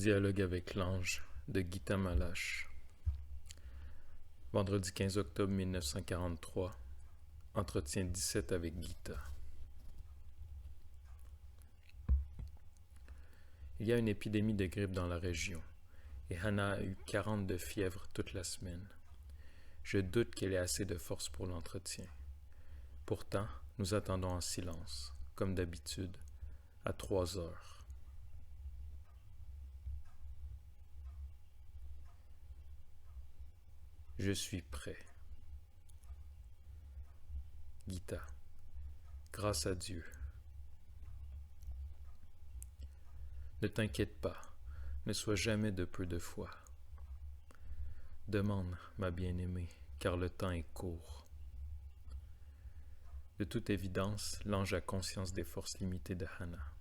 Dialogue avec l'ange de Gita Malache. Vendredi 15 octobre 1943. Entretien 17 avec Gita. Il y a une épidémie de grippe dans la région, et Hannah a eu 40 de fièvre toute la semaine. Je doute qu'elle ait assez de force pour l'entretien. Pourtant, nous attendons en silence, comme d'habitude, à 3 heures. Je suis prêt. Gita. Grâce à Dieu. Ne t'inquiète pas, ne sois jamais de peu de foi. Demande, ma bien-aimée, car le temps est court. De toute évidence, l'ange a conscience des forces limitées de Hannah.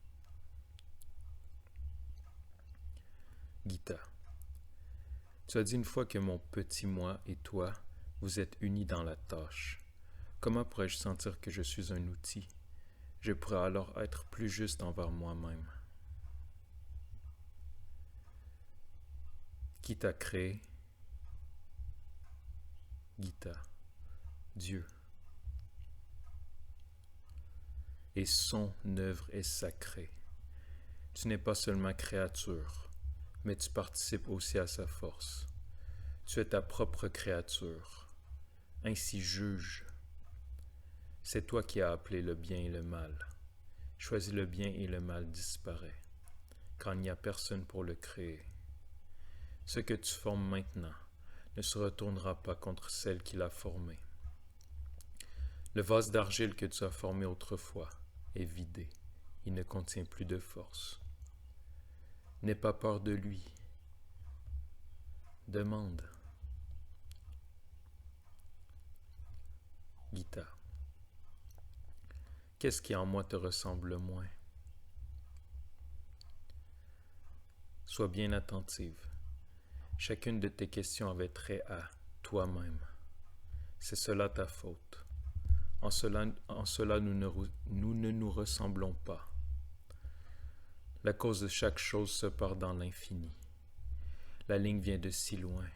Gita. Tu as dit une fois que mon petit moi et toi, vous êtes unis dans la tâche. Comment pourrais-je sentir que je suis un outil? Je pourrais alors être plus juste envers moi-même. Qui t'a créé? Gita. Dieu. Et son œuvre est sacrée. Tu n'es pas seulement créature, mais tu participes aussi à sa force. Tu es ta propre créature. Ainsi juge. C'est toi qui as appelé le bien et le mal. Choisis le bien et le mal disparaît, car il n'y a personne pour le créer. Ce que tu formes maintenant ne se retournera pas contre celle qui l'a formé. Le vase d'argile que tu as formé autrefois est vidé. Il ne contient plus de force. N'aie pas peur de lui. Demande. Gita. Qu'est-ce qui en moi te ressemble le moins? Sois bien attentive. Chacune de tes questions avait trait à toi-même. C'est cela ta faute. En cela nous ne nous ressemblons pas. La cause de chaque chose se part dans l'infini. La ligne vient de si loin.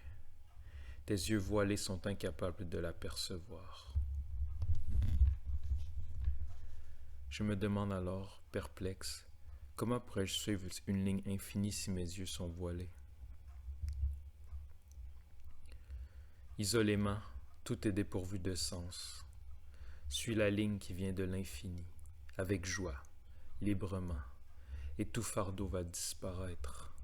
Tes yeux voilés sont incapables de l'apercevoir. Je me demande alors, perplexe, comment pourrais-je suivre une ligne infinie si mes yeux sont voilés? Isolément, tout est dépourvu de sens. Suis la ligne qui vient de l'infini, avec joie, librement, et tout fardeau va disparaître.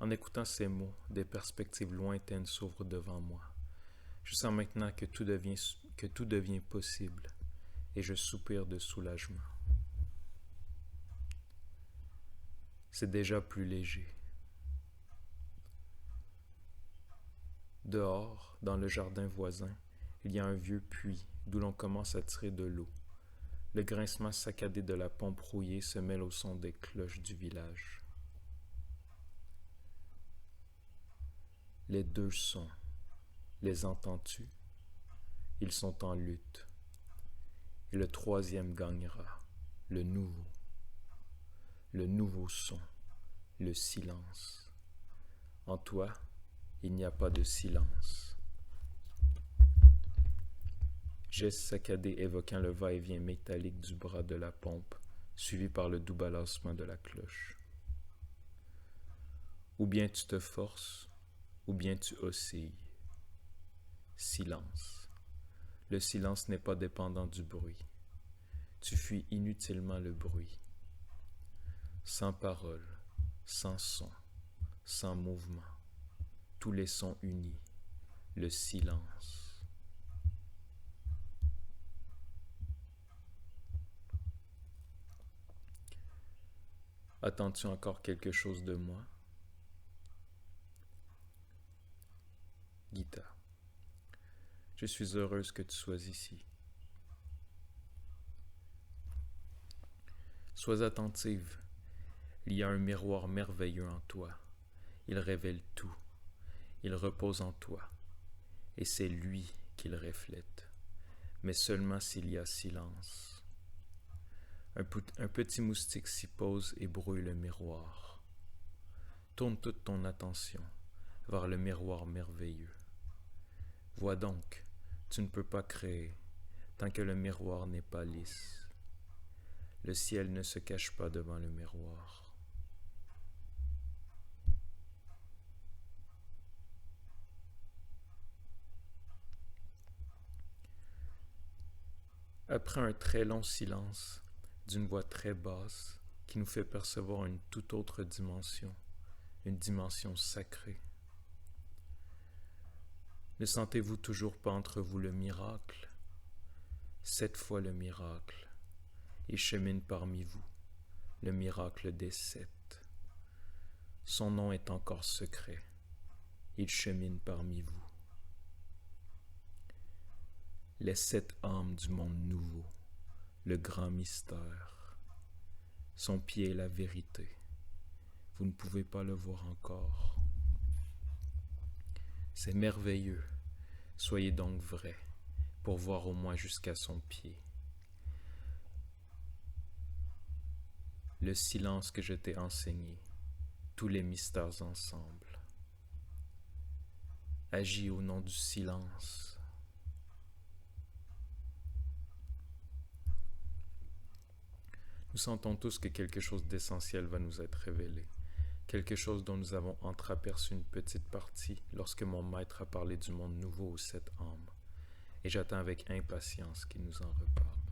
En écoutant ces mots, des perspectives lointaines s'ouvrent devant moi. Je sens maintenant que tout devient possible, et je soupire de soulagement. C'est déjà plus léger. Dehors, dans le jardin voisin, il y a un vieux puits d'où l'on commence à tirer de l'eau. Le grincement saccadé de la pompe rouillée se mêle au son des cloches du village. Les deux sons, les entends-tu? Ils sont en lutte. Et le troisième gagnera, le nouveau son, le silence. En toi, il n'y a pas de silence. Geste saccadé évoquant le va-et-vient métallique du bras de la pompe, suivi par le doux balancement de la cloche. Ou bien tu te forces, ou bien tu oscilles. Silence. Le silence n'est pas dépendant du bruit. Tu fuis inutilement le bruit. Sans parole, sans son, sans mouvement. Tous les sons unis, le silence. Attends-tu encore quelque chose de moi? Gita. Je suis heureuse que tu sois ici. Sois attentive. Il y a un miroir merveilleux en toi. Il révèle tout. Il repose en toi. Et c'est lui qu'il reflète. Mais seulement s'il y a silence. Un petit moustique s'y pose et brouille le miroir. Tourne toute ton attention vers le miroir merveilleux. Vois donc, tu ne peux pas créer tant que le miroir n'est pas lisse. Le ciel ne se cache pas devant le miroir. Après un très long silence, d'une voix très basse, qui nous fait percevoir une toute autre dimension, une dimension sacrée. Ne sentez-vous toujours pas entre vous le miracle? 7 fois le miracle, et chemine parmi vous, le miracle des 7. Son nom est encore secret, il chemine parmi vous. Les 7 âmes du monde nouveau, le grand mystère. Son pied est la vérité. Vous ne pouvez pas le voir encore. C'est merveilleux. Soyez donc vrai, pour voir au moins jusqu'à son pied. Le silence que je t'ai enseigné, tous les mystères ensemble. Agis au nom du silence. Nous sentons tous que quelque chose d'essentiel va nous être révélé, quelque chose dont nous avons entreaperçu une petite partie lorsque mon maître a parlé du monde nouveau aux 7 âmes, et j'attends avec impatience qu'il nous en reparle.